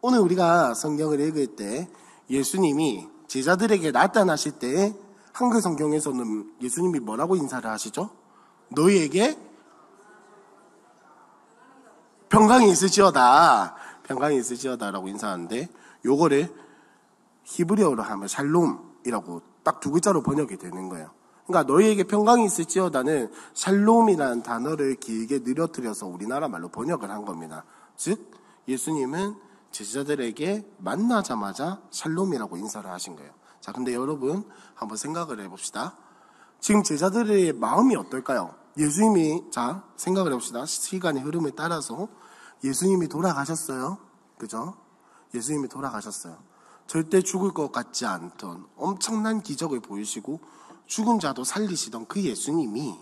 오늘 우리가 성경을 읽을 때 예수님이 제자들에게 나타나실 때 한글 성경에서는 예수님이 뭐라고 인사를 하시죠? 너희에게 평강이 있으시어다. 평강이 있으시어다 라고 인사하는데, 요거를 히브리어로 하면 샬롬이라고 딱 두 글자로 번역이 되는 거예요. 그러니까 너희에게 평강이 있을지어다는 샬롬이라는 단어를 길게 늘어뜨려서 우리나라 말로 번역을 한 겁니다. 즉 예수님은 제자들에게 만나자마자 샬롬이라고 인사를 하신 거예요. 자, 근데 여러분 한번 생각을 해봅시다. 지금 제자들의 마음이 어떨까요? 예수님이, 자, 생각을 해봅시다. 시간의 흐름에 따라서 예수님이 돌아가셨어요. 그죠? 예수님이 돌아가셨어요. 절대 죽을 것 같지 않던 엄청난 기적을 보이시고 죽은 자도 살리시던 그 예수님이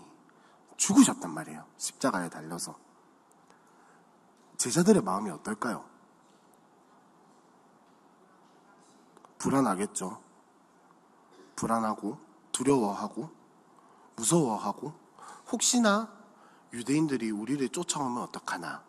죽으셨단 말이에요. 십자가에 달려서. 제자들의 마음이 어떨까요? 불안하겠죠. 불안하고 두려워하고 무서워하고 혹시나 유대인들이 우리를 쫓아오면 어떡하나,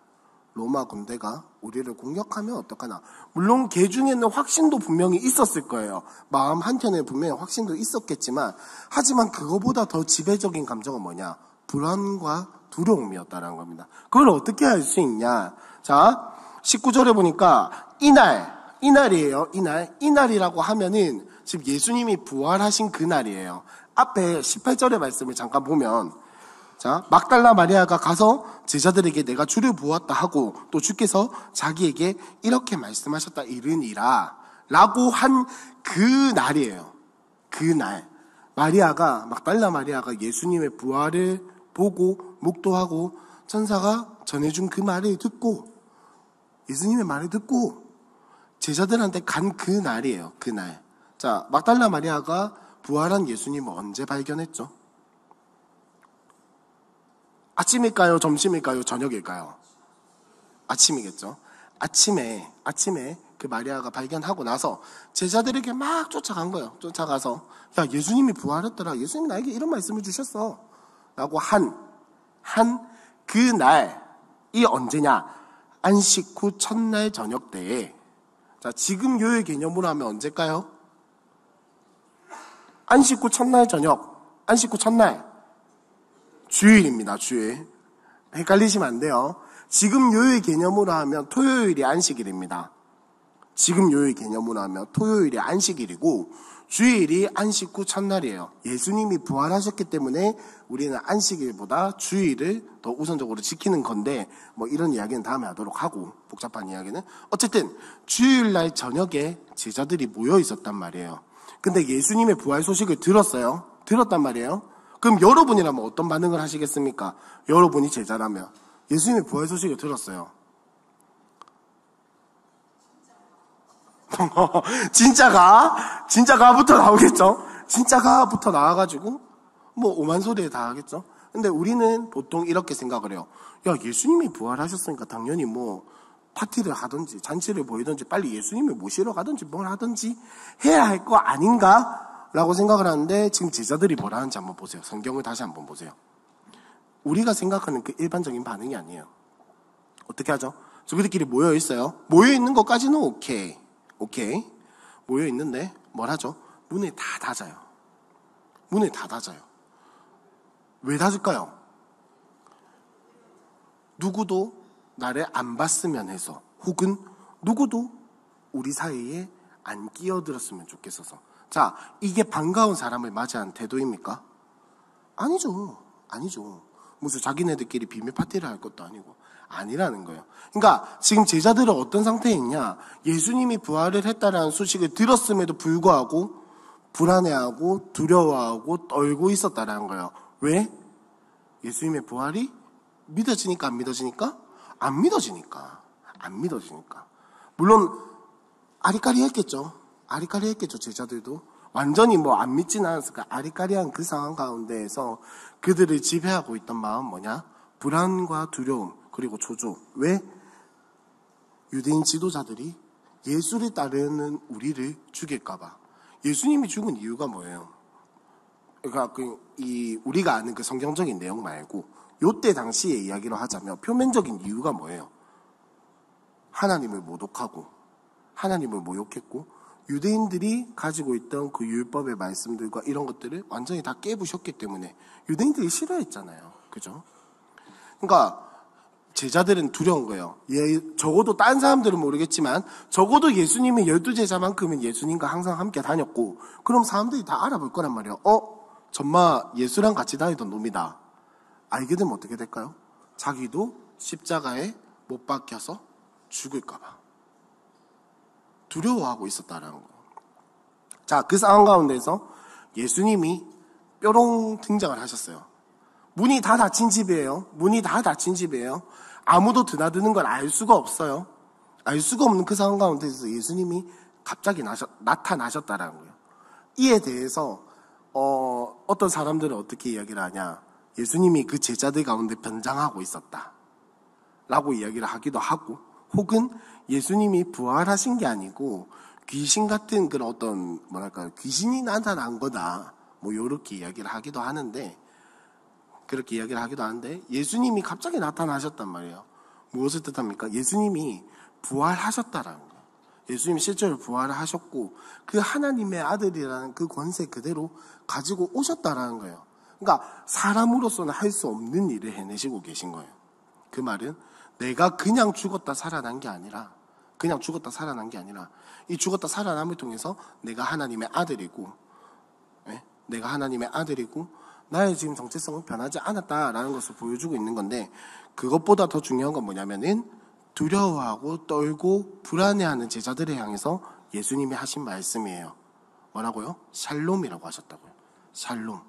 로마 군대가 우리를 공격하면 어떡하나. 물론 개 중에는 확신도 분명히 있었을 거예요. 마음 한켠에 분명히 확신도 있었겠지만, 하지만 그거보다 더 지배적인 감정은 뭐냐? 불안과 두려움이었다는 겁니다. 그걸 어떻게 할 수 있냐? 자, 19절에 보니까 이날이에요. 이날이라고 하면은 지금 예수님이 부활하신 그날이에요. 앞에 18절의 말씀을 잠깐 보면, 자, mag달라 마리아가 가서 제자들에게 내가 주를 보았다 하고 또 주께서 자기에게 이렇게 말씀하셨다 이르니라 라고 한 그 날이에요. 그날 mag달라 마리아가 예수님의 부활을 보고 묵도하고 천사가 전해준 그 말을 듣고, 예수님의 말을 듣고 제자들한테 간 그 날이에요. 그날. 자, mag달라 마리아가 부활한 예수님을 언제 발견했죠? 아침일까요? 점심일까요? 저녁일까요? 아침이겠죠. 아침에 그 마리아가 발견하고 나서 제자들에게 막 쫓아간 거예요. 쫓아가서 야, 예수님이 부활했더라. 예수님이 나에게 이런 말씀을 주셨어. 라고 한 그날이 언제냐? 안식 후 첫날 저녁 때에. 자, 지금 요일 개념으로 하면 언제일까요? 안식 후 첫날 저녁. 안식 후 첫날. 주일입니다. 주일. 헷갈리시면 안 돼요. 지금 요일 개념으로 하면 토요일이 안식일입니다. 지금 요일 개념으로 하면 토요일이 안식일이고 주일이 안식 후 첫날이에요. 예수님이 부활하셨기 때문에 우리는 안식일보다 주일을 더 우선적으로 지키는 건데, 뭐 이런 이야기는 다음에 하도록 하고, 복잡한 이야기는. 어쨌든 주일날 저녁에 제자들이 모여 있었단 말이에요. 근데 예수님의 부활 소식을 들었어요. 들었단 말이에요. 그럼 여러분이라면 어떤 반응을 하시겠습니까? 여러분이 제자라면. 예수님의 부활 소식을 들었어요. 진짜가부터 나오겠죠? 진짜가부터 나와가지고 뭐 오만 소리에 다 하겠죠? 근데 우리는 보통 이렇게 생각을 해요. 야, 예수님이 부활하셨으니까 당연히 뭐 파티를 하든지 잔치를 보이든지 빨리 예수님을 모시러 가든지 뭘 하든지 해야 할 거 아닌가? 라고 생각을 하는데, 지금 제자들이 뭐라 하는지 한번 보세요. 성경을 다시 한번 보세요. 우리가 생각하는 그 일반적인 반응이 아니에요. 어떻게 하죠? 저희들끼리 모여있어요. 모여있는 것까지는 오케이. 모여있는데 뭘 하죠? 문을 다 닫아요. 문을 다 닫아요. 왜 닫을까요? 누구도 나를 안 봤으면 해서, 혹은 누구도 우리 사이에 안 끼어들었으면 좋겠어서. 자, 이게 반가운 사람을 맞이한 태도입니까? 아니죠. 무슨 자기네들끼리 비밀 파티를 할 것도 아니고. 아니라는 거예요. 그러니까 지금 제자들은 어떤 상태에 있냐? 예수님이 부활을 했다라는 소식을 들었음에도 불구하고 불안해하고 두려워하고 떨고 있었다라는 거예요. 왜? 예수님의 부활이 믿어지니까 안 믿어지니까? 안 믿어지니까. 물론 아리까리했겠죠. 제자들도. 완전히 뭐 안 믿지는 않았을까. 아리까리한 그 상황 가운데에서 그들을 지배하고 있던 마음 뭐냐? 불안과 두려움, 그리고 조조. 왜? 유대인 지도자들이 예수를 따르는 우리를 죽일까봐. 예수님이 죽은 이유가 뭐예요? 그러니까 우리가 아는 그 성경적인 내용 말고 요때 당시의 이야기로 하자면 표면적인 이유가 뭐예요? 하나님을 모독하고 하나님을 모욕했고 유대인들이 가지고 있던 그 율법의 말씀들과 이런 것들을 완전히 다 깨부셨기 때문에 유대인들이 싫어했잖아요. 그죠? 그러니까 제자들은 두려운 거예요. 적어도 딴 사람들은 모르겠지만 적어도 예수님이 12제자만큼은 예수님과 항상 함께 다녔고 그럼 사람들이 다 알아볼 거란 말이에요. 전마 예수랑 같이 다니던 놈이다. 알게 되면 어떻게 될까요? 자기도 십자가에 못 박혀서 죽을까 봐 두려워하고 있었다라는 거예요. 자, 그 상황 가운데서 예수님이 뾰롱 등장을 하셨어요. 문이 다 닫힌 집이에요. 문이 다 닫힌 집이에요. 아무도 드나드는 걸 알 수가 없어요. 알 수가 없는 그 상황 가운데서 예수님이 갑자기 나타나셨다라는 거예요. 이에 대해서 어떤 사람들은 어떻게 이야기를 하냐. 예수님이 그 제자들 가운데 변장하고 있었다 라고 이야기를 하기도 하고, 혹은 예수님이 부활하신 게 아니고 귀신 같은 그런 어떤 귀신이 나타난 거다 뭐 요렇게 이야기를 하기도 하는데, 그렇게 이야기를 하기도 하는데 예수님이 갑자기 나타나셨단 말이에요. 무엇을 뜻합니까? 예수님이 부활하셨다라는 거예요. 예수님이 실제로 부활을 하셨고 그 하나님의 아들이라는 그 권세 그대로 가지고 오셨다라는 거예요. 그러니까 사람으로서는 할 수 없는 일을 해내시고 계신 거예요. 그 말은 내가 그냥 죽었다 살아난 게 아니라 이 죽었다 살아남을 통해서 내가 하나님의 아들이고 나의 지금 정체성은 변하지 않았다라는 것을 보여주고 있는 건데, 그것보다 더 중요한 건 뭐냐면은 두려워하고 떨고 불안해하는 제자들을 향해서 예수님이 하신 말씀이에요. 뭐라고요? 샬롬이라고 하셨다고요. 샬롬.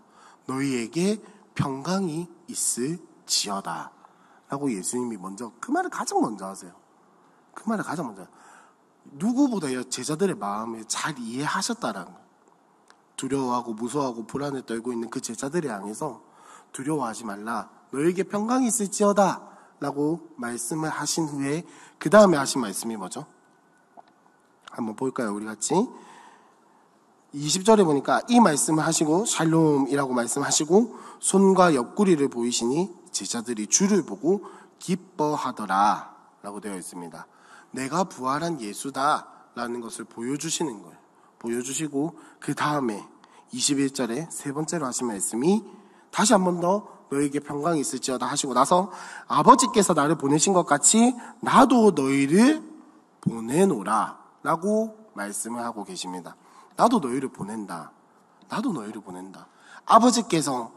너희에게 평강이 있을지어다 라고 예수님이 그 말을 가장 먼저 하세요. 누구보다 제자들의 마음을 잘 이해하셨다라는 거예요. 두려워하고 무서워하고 불안에 떨고 있는 그 제자들을 향해서 두려워하지 말라, 너에게 평강이 있을지어다 라고 말씀을 하신 후에 그 다음에 하신 말씀이 뭐죠? 한번 볼까요? 우리 같이 20절에 보니까 이 말씀을 하시고 샬롬이라고 말씀하시고 손과 옆구리를 보이시니 제자들이 주를 보고 기뻐하더라 라고 되어 있습니다. 내가 부활한 예수다 라는 것을 보여주시는 거예요. 보여주시고 그 다음에 21절에 세 번째로 하신 말씀이 다시 한 번 더 너에게 평강이 있을지어다 하시고 나서 아버지께서 나를 보내신 것 같이 나도 너희를 보내노라 라고 말씀을 하고 계십니다. 나도 너희를 보낸다. 아버지께서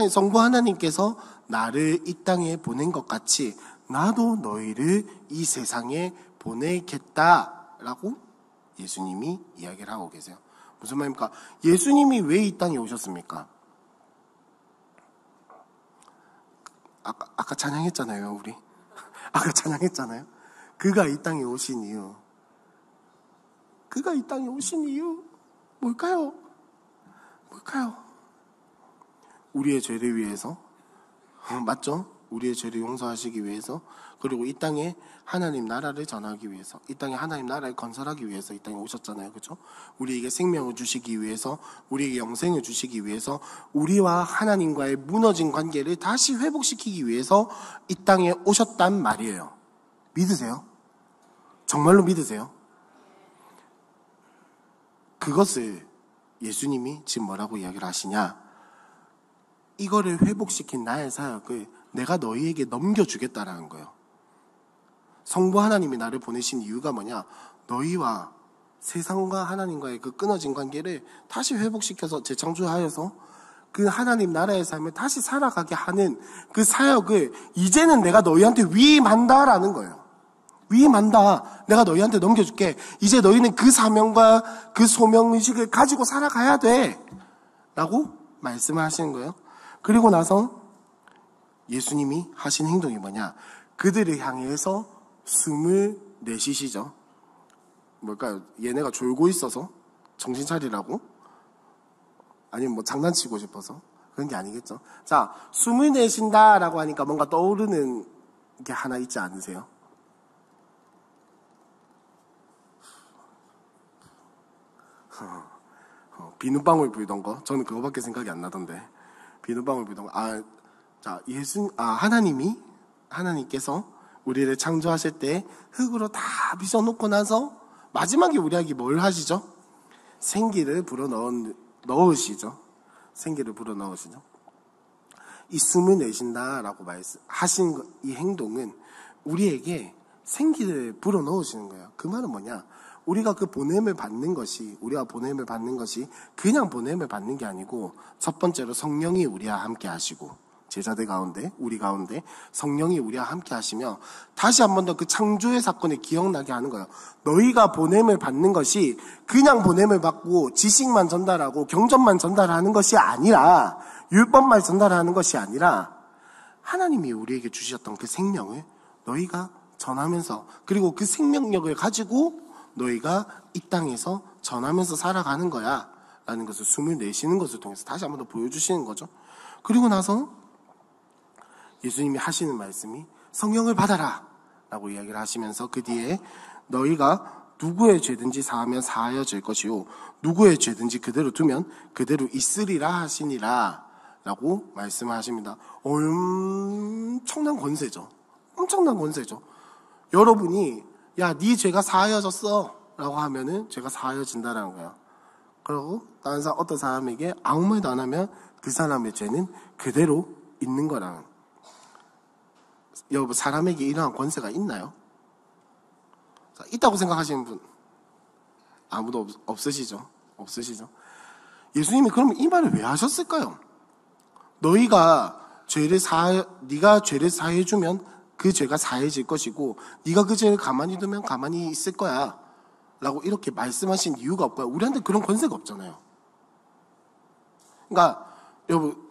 성부 하나님께서 나를 이 땅에 보낸 것 같이 나도 너희를 이 세상에 보내겠다라고 예수님이 이야기를 하고 계세요. 무슨 말입니까? 예수님이 왜 이 땅에 오셨습니까? 아까 찬양했잖아요, 우리. 아까 찬양했잖아요. 그가 이 땅에 오신 이유. 뭘까요? 우리의 죄를 위해서. 맞죠? 우리의 죄를 용서하시기 위해서, 그리고 이 땅에 하나님 나라를 전하기 위해서, 이 땅에 하나님 나라를 건설하기 위해서 이 땅에 오셨잖아요. 그렇죠? 우리에게 생명을 주시기 위해서, 우리에게 영생을 주시기 위해서, 우리와 하나님과의 무너진 관계를 다시 회복시키기 위해서 이 땅에 오셨단 말이에요. 믿으세요? 정말로 믿으세요? 그것을 예수님이 지금 뭐라고 이야기를 하시냐? 이거를 회복시킨 나의 사역을 내가 너희에게 넘겨주겠다라는 거예요. 성부 하나님이 나를 보내신 이유가 뭐냐? 너희와 세상과 하나님과의 그 끊어진 관계를 다시 회복시켜서 재창조하여서 그 하나님 나라의 삶을 다시 살아가게 하는 그 사역을 이제는 내가 너희한테 위임한다라는 거예요. 위임한다. 내가 너희한테 넘겨줄게. 이제 너희는 그 사명과 그 소명의식을 가지고 살아가야 돼 라고 말씀을 하시는 거예요. 그리고 나서 예수님이 하신 행동이 뭐냐? 그들을 향해서 숨을 내쉬시죠. 뭘까요? 얘네가 졸고 있어서 정신 차리라고? 아니면 뭐 장난치고 싶어서? 그런 게 아니겠죠. 자, 숨을 내쉰다라고 하니까 뭔가 떠오르는 게 하나 있지 않으세요? 비눗방울 불던 거? 저는 그거밖에 생각이 안 나던데. 비눗방울 불던 거. 하나님께서 우리를 창조하실 때 흙으로 다 빚어놓고 나서 마지막에 우리에게 뭘 하시죠? 생기를 넣으시죠. 생기를 불어넣으시죠. 이 숨을 내쉰다라고 하신 이 행동은 우리에게 생기를 불어넣으시는 거예요. 그 말은 뭐냐? 우리가 보냄을 받는 것이 그냥 보냄을 받는 게 아니고, 첫 번째로 성령이 우리와 함께 하시고, 제자들 가운데, 우리 가운데 성령이 우리와 함께 하시며, 다시 한 번 더 그 창조의 사건을 기억나게 하는 거예요. 너희가 보냄을 받는 것이 그냥 보냄을 받고 지식만 전달하고 경전만 전달하는 것이 아니라, 율법만 전달하는 것이 아니라, 하나님이 우리에게 주셨던 그 생명을 너희가 전하면서, 그리고 그 생명력을 가지고 너희가 이 땅에서 전하면서 살아가는 거야 라는 것을 숨을 내쉬는 것을 통해서 다시 한 번 더 보여주시는 거죠. 그리고 나서 예수님이 하시는 말씀이 성령을 받아라 라고 이야기를 하시면서, 그 뒤에 너희가 누구의 죄든지 사하면 사하여질 것이요 누구의 죄든지 그대로 두면 그대로 있으리라 하시니라 라고 말씀을 하십니다. 엄청난 권세죠. 엄청난 권세죠. 여러분이 야, 네 죄가 사하여졌어 라고 하면은 죄가 사하여진다라는 거야. 그리고 어떤 사람에게 아무 말도 안 하면 그 사람의 죄는 그대로 있는 거라는. 여러분, 사람에게 이러한 권세가 있나요? 자, 있다고 생각하시는 분 아무도 없으시죠? 예수님이 그러면 이 말을 왜 하셨을까요? 네가 죄를 사해주면 그 죄가 사해질 것이고, 네가 그 죄를 가만히 두면 가만히 있을 거야 라고 이렇게 말씀하신 이유가 없고요. 우리한테 그런 권세가 없잖아요. 그러니까 여러분,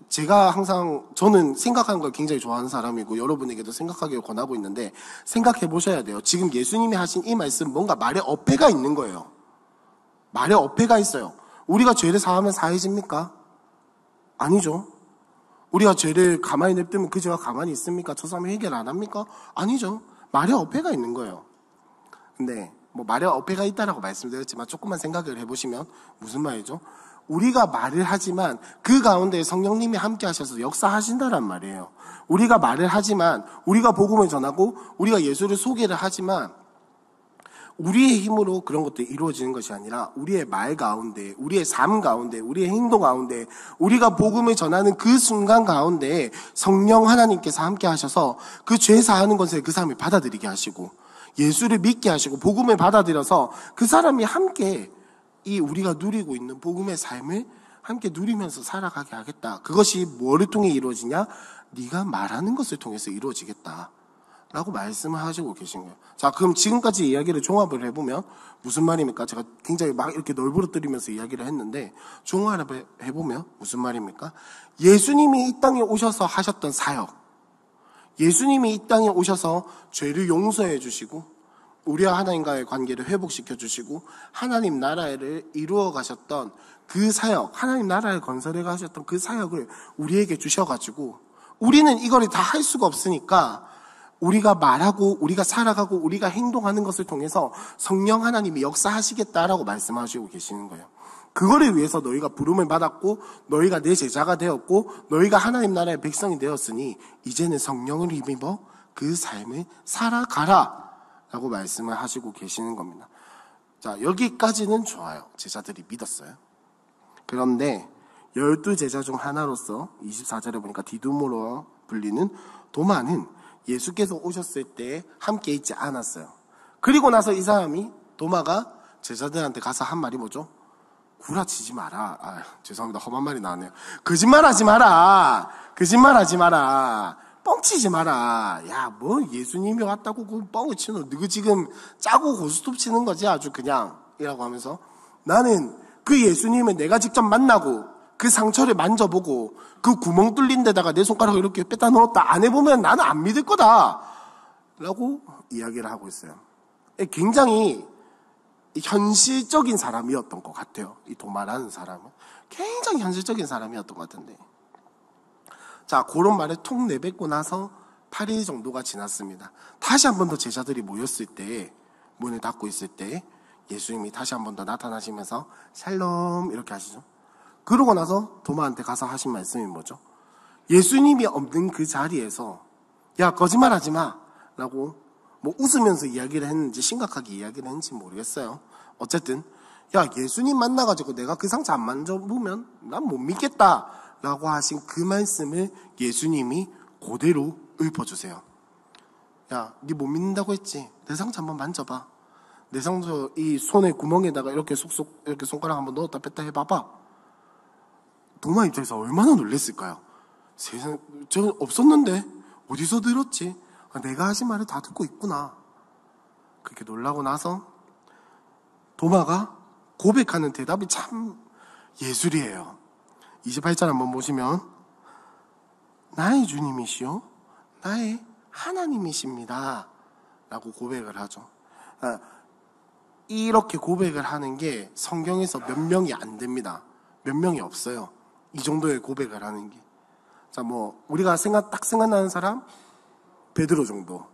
제가 항상, 저는 생각하는 걸 굉장히 좋아하는 사람이고 여러분에게도 생각하기를 권하고 있는데, 생각해 보셔야 돼요. 지금 예수님이 하신 이 말씀, 뭔가 말에 어폐가 있는 거예요. 말에 어폐가 있어요. 우리가 죄를 사하면 사해집니까? 아니죠. 우리가 죄를 가만히 냅두면 그 죄가 가만히 있습니까? 저 사람이 해결 안 합니까? 아니죠. 말에 어폐가 있는 거예요. 근데 말에 어폐가 있다라고 말씀드렸지만 조금만 생각을 해보시면 무슨 말이죠? 우리가 말을 하지만 그 가운데 성령님이 함께 하셔서 역사하신다란 말이에요. 우리가 말을 하지만, 우리가 복음을 전하고 우리가 예수를 소개를 하지만 우리의 힘으로 그런 것들이 이루어지는 것이 아니라 우리의 말 가운데, 우리의 삶 가운데, 우리의 행동 가운데, 우리가 복음을 전하는 그 순간 가운데 성령 하나님께서 함께 하셔서 그 죄 사하는 것을 그 사람이 받아들이게 하시고, 예수를 믿게 하시고 복음을 받아들여서 그 사람이 함께 이 우리가 누리고 있는 복음의 삶을 함께 누리면서 살아가게 하겠다. 그것이 뭐를 통해 이루어지냐? 네가 말하는 것을 통해서 이루어지겠다 라고 말씀을 하시고 계신 거예요. 자, 그럼 지금까지 이야기를 종합을 해보면 무슨 말입니까? 제가 굉장히 막 이렇게 널브러뜨리면서 이야기를 했는데, 종합을 해보면 무슨 말입니까? 예수님이 이 땅에 오셔서 하셨던 사역, 예수님이 이 땅에 오셔서 죄를 용서해 주시고 우리와 하나님과의 관계를 회복시켜 주시고 하나님 나라를 이루어 가셨던 그 사역, 하나님 나라를 건설해 가셨던 그 사역을 우리에게 주셔가지고, 우리는 이걸 다 할 수가 없으니까 우리가 말하고 우리가 살아가고 우리가 행동하는 것을 통해서 성령 하나님이 역사하시겠다라고 말씀하시고 계시는 거예요. 그거를 위해서 너희가 부름을 받았고 너희가 내 제자가 되었고 너희가 하나님 나라의 백성이 되었으니 이제는 성령을 힘입어 그 삶을 살아가라 라고 말씀을 하시고 계시는 겁니다. 자, 여기까지는 좋아요. 제자들이 믿었어요. 그런데 12제자 중 하나로서 24절에 보니까 디두모로 불리는 도마는 예수께서 오셨을 때 함께 있지 않았어요. 그리고 나서 이 사람이, 도마가 제자들한테 가서 한 말이 뭐죠? 구라치지 마라. 죄송합니다. 험한 말이 나왔네요. 거짓말하지 마라. 뻥치지 마라. 야, 뭐 예수님이 왔다고 그 뻥을 치노. 너 지금 짜고 고스톱 치는 거지 아주 그냥. 이라고 하면서, 나는 그 예수님을 내가 직접 만나고 그 상처를 만져보고 그 구멍 뚫린 데다가 내 손가락을 이렇게 뺐다 넣었다 안 해보면 나는 안 믿을 거다 라고 이야기를 하고 있어요. 굉장히 현실적인 사람이었던 것 같아요. 이 도마라는 사람은 굉장히 현실적인 사람이었던 것 같은데, 자, 그런 말을 통 내뱉고 나서 8일 정도가 지났습니다. 다시 한 번 더 제자들이 모였을 때, 문을 닫고 있을 때 예수님이 다시 한 번 더 나타나시면서 샬롬 이렇게 하시죠. 그러고 나서 도마한테 가서 하신 말씀이 뭐죠? 예수님이 없는 그 자리에서 야, 거짓말하지 마 라고 뭐 웃으면서 이야기를 했는지 심각하게 이야기를 했는지 모르겠어요. 어쨌든 야, 예수님 만나가지고 내가 그 상처 안 만져보면 난 못 믿겠다 라고 하신 그 말씀을 예수님이 그대로 읊어주세요. 야, 네 못 믿는다고 했지? 내 상처 한번 만져봐. 내 상처 이 손에 구멍에다가 이렇게 쏙쏙 이렇게 손가락 한번 넣었다 뺐다 해봐봐. 도마 입장에서 얼마나 놀랬을까요? 세상, 저 없었는데 어디서 들었지? 아, 내가 하신 말을 다 듣고 있구나. 그렇게 놀라고 나서 도마가 고백하는 대답이 참 예술이에요. 28절 한번 보시면 나의 주님이시요 나의 하나님이십니다 라고 고백을 하죠. 이렇게 고백을 하는 게 성경에서 몇 명이 안 됩니다. 몇 명이 없어요. 이 정도의 고백을 하는 게. 자, 뭐 우리가 딱 생각나는 사람 베드로 정도,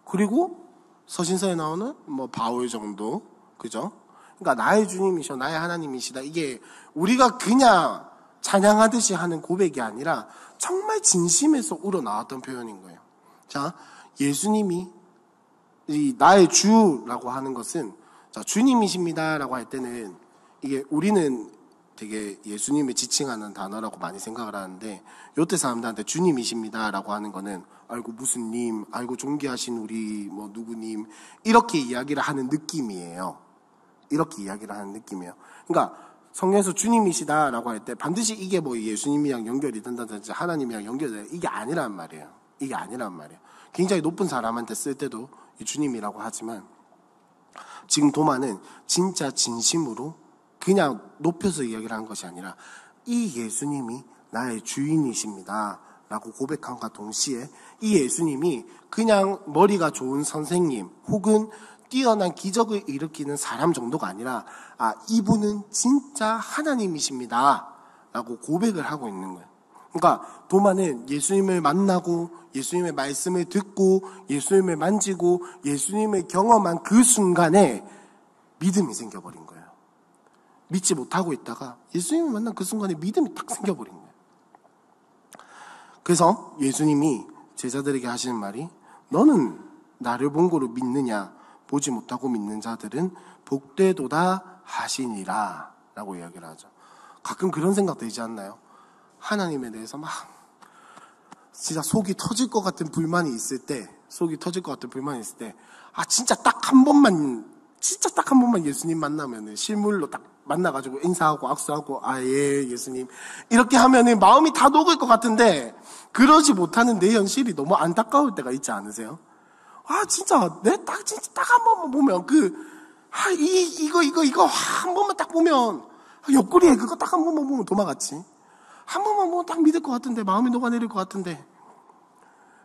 그리고 서신서에 나오는 뭐 바울 정도, 그죠? 그러니까 나의 주님이시오 나의 하나님이시다, 이게 우리가 그냥 찬양하듯이 하는 고백이 아니라 정말 진심에서 우러나왔던 표현인 거예요. 자, 예수님이 이 나의 주라고 하는 것은, 자, 주님이십니다 라고 할 때는 이게 우리는 되게 예수님을 지칭하는 단어라고 많이 생각을 하는데, 요때 사람들한테 주님이십니다 라고 하는 거는 아이고 무슨 님, 아이고 존귀하신 우리 뭐 누구님, 이렇게 이야기를 하는 느낌이에요. 이렇게 이야기를 하는 느낌이에요. 그러니까 성경에서 주님이시다 라고 할 때 반드시 이게 뭐 예수님이랑 연결이 된다든지 하나님이랑 연결이 된다, 이게 아니란 말이에요. 이게 아니란 말이에요. 굉장히 높은 사람한테 쓸 때도 이 주님이라고 하지만, 지금 도마는 진짜 진심으로 그냥 높여서 이야기를 한 것이 아니라 이 예수님이 나의 주인이십니다 라고 고백함과 동시에 이 예수님이 그냥 머리가 좋은 선생님 혹은 뛰어난 기적을 일으키는 사람 정도가 아니라, 아, 이분은 진짜 하나님이십니다 라고 고백을 하고 있는 거예요. 그러니까 도마는 예수님을 만나고 예수님의 말씀을 듣고 예수님을 만지고 예수님을 경험한 그 순간에 믿음이 생겨버린 거예요. 믿지 못하고 있다가 예수님을 만난 그 순간에 믿음이 딱 생겨버린 거예요. 그래서 예수님이 제자들에게 하시는 말이, 너는 나를 본 거로 믿느냐? 보지 못하고 믿는 자들은 복되도다 하시니라 라고 이야기를 하죠. 가끔 그런 생각 들지 않나요? 하나님에 대해서 막 진짜 속이 터질 것 같은 불만이 있을 때, 아, 진짜 딱 한 번만 예수님 만나면은 실물로 딱 만나가지고 인사하고 악수하고, 아, 예, 예수님, 이렇게 하면은 마음이 다 녹을 것 같은데, 그러지 못하는 내 현실이 너무 안타까울 때가 있지 않으세요? 아, 진짜 진짜 딱 한 번만 보면 이거 한 번만 딱 보면, 옆구리에 그거 딱 한 번만 보면 도마같이 한 번만 보면 딱 믿을 것 같은데, 마음이 녹아내릴 것 같은데.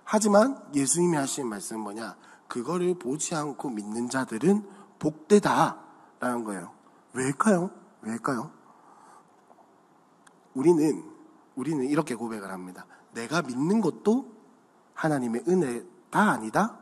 하지만 예수님이 하시는 말씀은 뭐냐? 그거를 보지 않고 믿는 자들은 복되다 라는 거예요. 왜일까요? 우리는 이렇게 고백을 합니다. 내가 믿는 것도 하나님의 은혜다 아니다?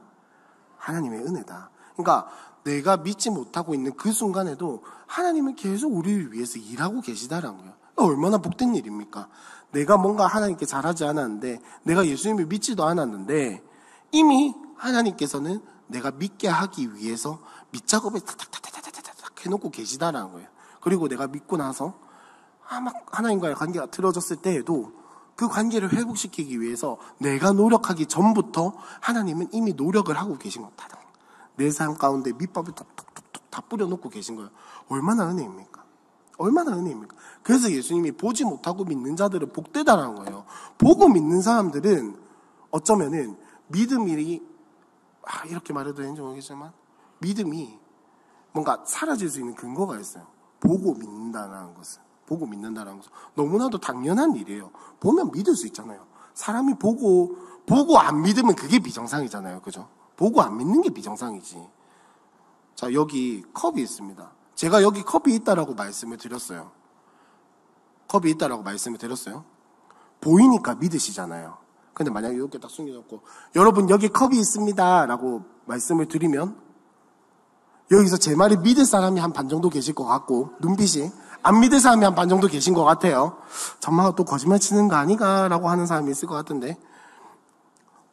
하나님의 은혜다. 그러니까 내가 믿지 못하고 있는 그 순간에도 하나님은 계속 우리를 위해서 일하고 계시다라는 거예요. 얼마나 복된 일입니까? 내가 뭔가 하나님께 잘하지 않았는데, 내가 예수님을 믿지도 않았는데, 이미 하나님께서는 내가 믿게 하기 위해서 밑작업을 탁탁탁탁탁탁 해놓고 계시다라는 거예요. 그리고 내가 믿고 나서 막 하나님과의 관계가 틀어졌을 때에도 그 관계를 회복시키기 위해서 내가 노력하기 전부터 하나님은 이미 노력을 하고 계신 거다. 내 삶 가운데 밑밥을 톡톡톡톡 다 뿌려놓고 계신 거예요. 얼마나 은혜입니까? 그래서 예수님이 보지 못하고 믿는 자들은 복되다라는 거예요. 보고 믿는 사람들은 어쩌면은 믿음이, 이렇게 말해도 되는지 모르겠지만 믿음이 뭔가 사라질 수 있는 근거가 있어요. 보고 믿는다는 것은. 너무나도 당연한 일이에요. 보면 믿을 수 있잖아요. 사람이 보고 안 믿으면 그게 비정상이잖아요. 그죠? 보고 안 믿는 게 비정상이지. 자, 여기 컵이 있습니다. 제가 여기 컵이 있다라고 말씀을 드렸어요. 보이니까 믿으시잖아요. 근데 만약에 이렇게 딱 숨겨놓고, 여러분 여기 컵이 있습니다 라고 말씀을 드리면, 여기서 제 말이 믿을 사람이 한 반 정도 계실 것 같고, 눈빛이 안 믿을 사람이 한 반 정도 계신 것 같아요. 정말 또 거짓말 치는 거 아니가 라고 하는 사람이 있을 것 같은데,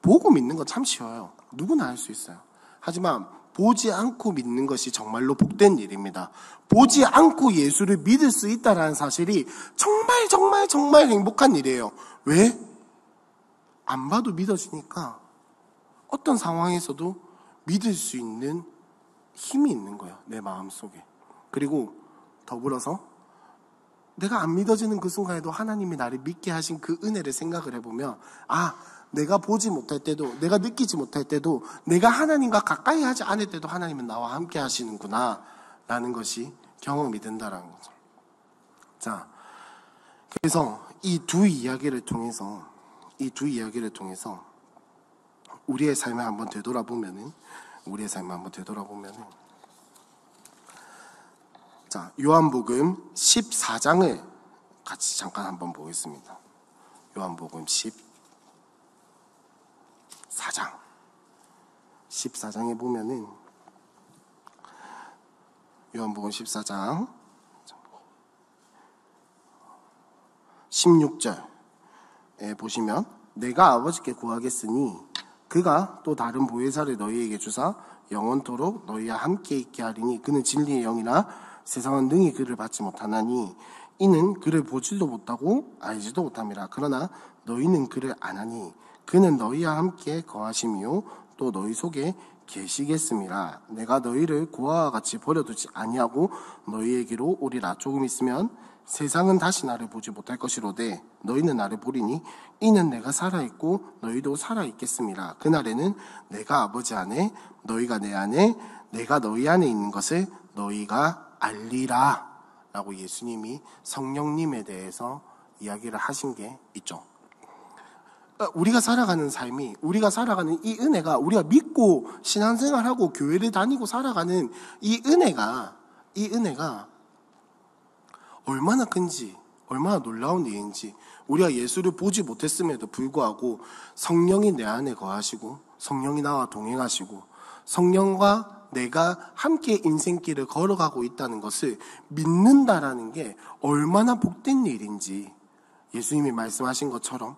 보고 믿는 건 참 쉬워요. 누구나 할 수 있어요. 하지만 보지 않고 믿는 것이 정말로 복된 일입니다. 보지 않고 예수를 믿을 수 있다는 사실이 정말 정말 정말 행복한 일이에요. 왜? 안 봐도 믿어지니까 어떤 상황에서도 믿을 수 있는 힘이 있는 거예요. 내 마음속에. 그리고 더불어서 내가 안 믿어지는 그 순간에도 하나님이 나를 믿게 하신 그 은혜를 생각을 해보면 내가 보지 못할 때도, 내가 느끼지 못할 때도, 내가 하나님과 가까이 하지 않을 때도 하나님은 나와 함께 하시는구나 라는 것이 경험이 된다라는 거죠. 자, 그래서 이 두 이야기를 통해서 우리의 삶을 한번 되돌아보면은 자, 요한복음 14장을 같이 잠깐 한번 보겠습니다. 요한복음 14장에 보면은 요한복음 14장 16절에 보시면 내가 아버지께 구하겠으니 그가 또 다른 보혜사를 너희에게 주사 영원토록 너희와 함께 있게 하리니 그는 진리의 영이라 세상은 능히 그를 받지 못하나니 이는 그를 보지도 못하고 알지도 못함이라. 그러나 너희는 그를 아나니 그는 너희와 함께 거하심이요 또 너희 속에 계시겠음이라. 내가 너희를 고아와 같이 버려두지 아니하고 너희에게로 오리라. 조금 있으면 세상은 다시 나를 보지 못할 것이로되 너희는 나를 보리니 이는 내가 살아있고 너희도 살아있겠음이라. 그날에는 내가 아버지 안에 너희가 내 안에 내가 너희 안에 있는 것을 너희가 알리라 라고 예수님이 성령님에 대해서 이야기를 하신 게 있죠. 우리가 살아가는 삶이, 우리가 살아가는 이 은혜가, 우리가 믿고 신앙생활하고 교회를 다니고 살아가는 이 은혜가 얼마나 큰지, 얼마나 놀라운 일인지, 우리가 예수를 보지 못했음에도 불구하고 성령이 내 안에 거하시고 성령이 나와 동행하시고 성령과 내가 함께 인생길을 걸어가고 있다는 것을 믿는다라는 게 얼마나 복된 일인지 예수님이 말씀하신 것처럼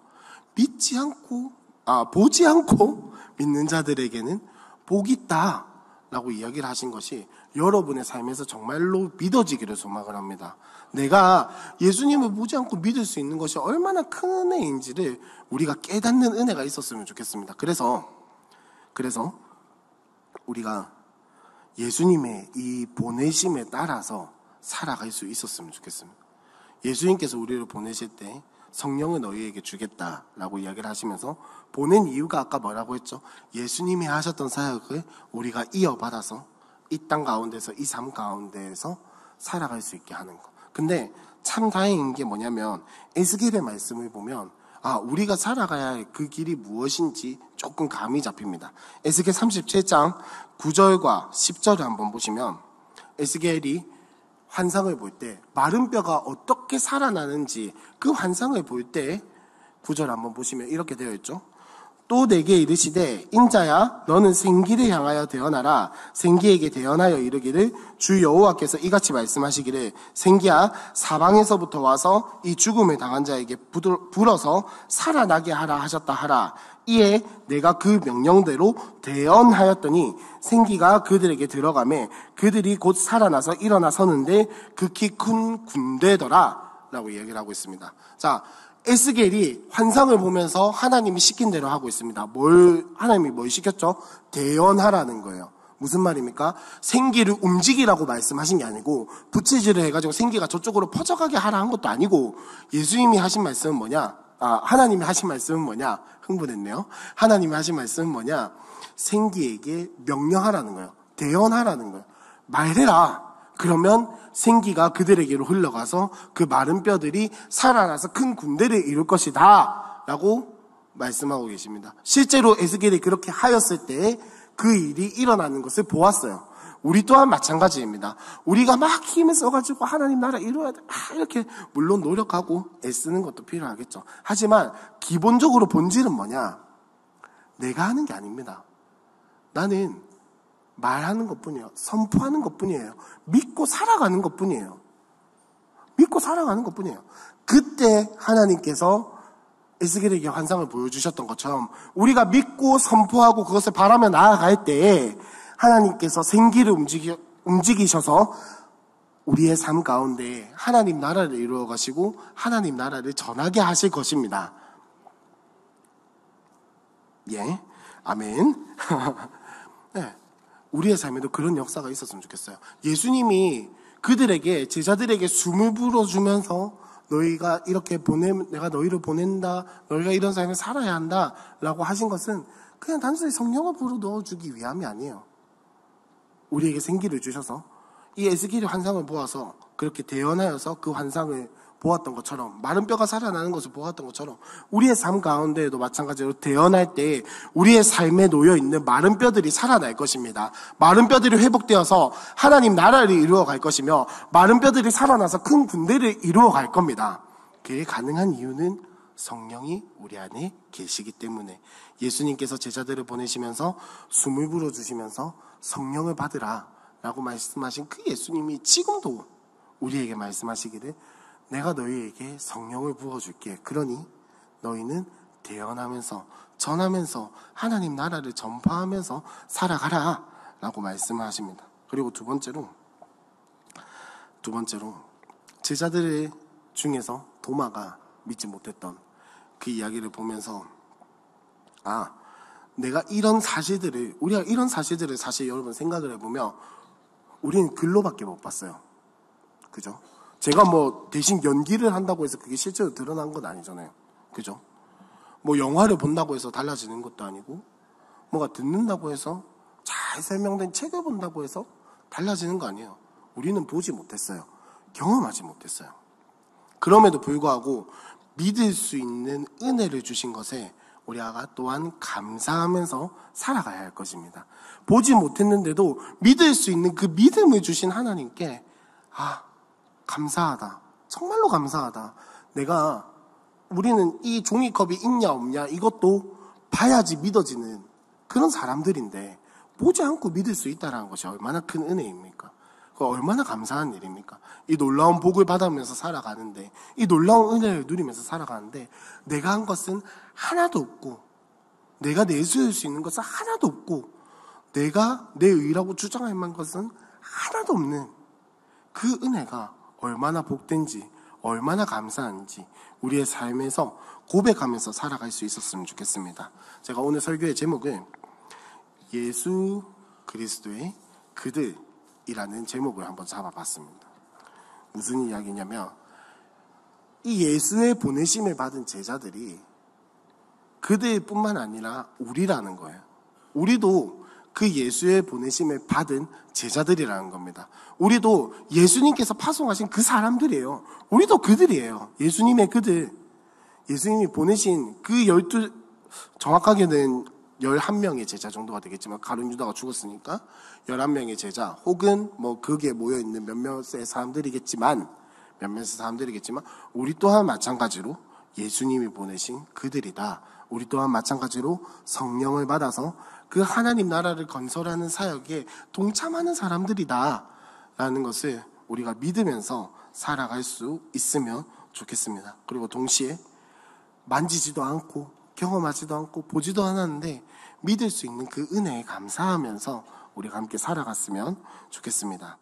보지 않고 믿는 자들에게는 복이 있다라고 이야기를 하신 것이 여러분의 삶에서 정말로 믿어지기를 소망을 합니다. 내가 예수님을 보지 않고 믿을 수 있는 것이 얼마나 큰 은혜인지를 우리가 깨닫는 은혜가 있었으면 좋겠습니다. 그래서 우리가 예수님의 이 보내심에 따라서 살아갈 수 있었으면 좋겠습니다. 예수님께서 우리를 보내실 때 성령을 너희에게 주겠다라고 이야기를 하시면서 보낸 이유가 아까 뭐라고 했죠? 예수님이 하셨던 사역을 우리가 이어받아서 이 땅 가운데서, 이 삶 가운데에서 살아갈 수 있게 하는 거. 근데 참 다행인 게 뭐냐면 에스겔의 말씀을 보면 우리가 살아가야 할 그 길이 무엇인지 조금 감이 잡힙니다. 에스겔 37장 9절과 10절을 한번 보시면 에스겔이 환상을 볼 때 마른 뼈가 어떻게 살아나는지 그 환상을 볼 때 9절 한번 보시면 이렇게 되어 있죠. 또 내게 이르시되 인자야 너는 생기를 향하여 대언하라. 생기에게 대언하여 이르기를 주 여호와께서 이같이 말씀하시기를 생기야 사방에서부터 와서 이 죽음을 당한 자에게 불어서 살아나게 하라 하셨다 하라. 이에 내가 그 명령대로 대언하였더니 생기가 그들에게 들어가매 그들이 곧 살아나서 일어나 서는데 극히 큰 군대더라 라고 이야기를 하고 있습니다. 자, 에스겔이 환상을 보면서 하나님이 시킨 대로 하고 있습니다. 하나님이 뭘 시켰죠? 대언하라는 거예요. 무슨 말입니까? 생기를 움직이라고 말씀하신 게 아니고 부채질을 해가지고 생기가 저쪽으로 퍼져가게 하라 한 것도 아니고 예수님이 하신 말씀은 뭐냐? 하나님이 하신 말씀은 뭐냐? 흥분했네요. 하나님이 하신 말씀은 뭐냐? 생기에게 명령하라는 거예요. 대언하라는 거예요. 말해라. 그러면 생기가 그들에게로 흘러가서 그 마른 뼈들이 살아나서 큰 군대를 이룰 것이다 라고 말씀하고 계십니다. 실제로 에스겔이 그렇게 하였을 때 그 일이 일어나는 것을 보았어요. 우리 또한 마찬가지입니다. 우리가 막 힘을 써가지고 하나님 나라 이루어야 돼 이렇게 물론 노력하고 애쓰는 것도 필요하겠죠. 하지만 기본적으로 본질은 뭐냐? 내가 하는 게 아닙니다. 나는 말하는 것뿐이에요. 선포하는 것뿐이에요. 믿고 살아가는 것뿐이에요. 믿고 살아가는 것뿐이에요. 그때 하나님께서 에스겔에게 환상을 보여주셨던 것처럼 우리가 믿고 선포하고 그것을 바라며 나아갈 때에 하나님께서 생기를 움직이셔서 우리의 삶 가운데 하나님 나라를 이루어 가시고 하나님 나라를 전하게 하실 것입니다. 예, 아멘. 네, 우리의 삶에도 그런 역사가 있었으면 좋겠어요. 예수님이 그들에게, 제자들에게 숨을 불어주면서 너희가 이렇게 내가 너희를 보낸다, 너희가 이런 삶을 살아야 한다 라고 하신 것은 그냥 단순히 성령을 불어 넣어주기 위함이 아니에요. 우리에게 생기를 주셔서 이 에스겔의 환상을 보아서 그렇게 대언하여서 그 환상을 보았던 것처럼, 마른 뼈가 살아나는 것을 보았던 것처럼 우리의 삶 가운데에도 마찬가지로 대언할 때 우리의 삶에 놓여있는 마른 뼈들이 살아날 것입니다. 마른 뼈들이 회복되어서 하나님 나라를 이루어 갈 것이며 마른 뼈들이 살아나서 큰 군대를 이루어 갈 겁니다. 그게 가능한 이유는 성령이 우리 안에 계시기 때문에, 예수님께서 제자들을 보내시면서 숨을 불어주시면서 성령을 받으라 라고 말씀하신 그 예수님이 지금도 우리에게 말씀하시기를 내가 너희에게 성령을 부어줄게. 그러니 너희는 대언하면서 전하면서 하나님 나라를 전파하면서 살아가라 라고 말씀하십니다. 그리고 두 번째로 제자들 중에서 도마가 믿지 못했던 그 이야기를 보면서 우리가 이런 사실들을 사실 여러분 생각을 해보면 우리는 글로밖에 못 봤어요. 그죠? 제가 대신 연기를 한다고 해서 그게 실제로 드러난 건 아니잖아요. 그죠? 영화를 본다고 해서 달라지는 것도 아니고, 뭐가 듣는다고 해서 잘 설명된 책을 본다고 해서 달라지는 거 아니에요. 우리는 보지 못했어요. 경험하지 못했어요. 그럼에도 불구하고 믿을 수 있는 은혜를 주신 것에 우리가 또한 감사하면서 살아가야 할 것입니다. 보지 못했는데도 믿을 수 있는 그 믿음을 주신 하나님께 감사하다. 정말로 감사하다. 우리는 이 종이컵이 있냐 없냐 이것도 봐야지 믿어지는 그런 사람들인데 보지 않고 믿을 수 있다는 것이 얼마나 큰 은혜입니까? 그거 얼마나 감사한 일입니까? 이 놀라운 복을 받으면서 살아가는데, 이 놀라운 은혜를 누리면서 살아가는데 내가 한 것은 하나도 없고, 내가 내세울 수 있는 것은 하나도 없고, 내가 내 의라고 주장할 만한 것은 하나도 없는 그 은혜가 얼마나 복된지, 얼마나 감사한지 우리의 삶에서 고백하면서 살아갈 수 있었으면 좋겠습니다. 제가 오늘 설교의 제목은 예수 그리스도의 그들이라는 제목을 한번 잡아봤습니다. 무슨 이야기냐면 이 예수의 보내심을 받은 제자들이 그들뿐만 아니라 우리라는 거예요. 우리도 그 예수의 보내심을 받은 제자들이라는 겁니다. 우리도 예수님께서 파송하신 그 사람들이에요. 우리도 그들이에요. 예수님의 그들. 예수님이 보내신 그 정확하게는 11명의 제자 정도가 되겠지만, 가룟 유다가 죽었으니까 11명의 제자, 혹은 거기에 모여있는 몇몇의 사람들이겠지만, 우리 또한 마찬가지로 예수님이 보내신 그들이다. 우리 또한 마찬가지로 성령을 받아서 그 하나님 나라를 건설하는 사역에 동참하는 사람들이다 라는 것을 우리가 믿으면서 살아갈 수 있으면 좋겠습니다. 그리고 동시에 만지지도 않고 경험하지도 않고 보지도 않았는데 믿을 수 있는 그 은혜에 감사하면서 우리가 함께 살아갔으면 좋겠습니다.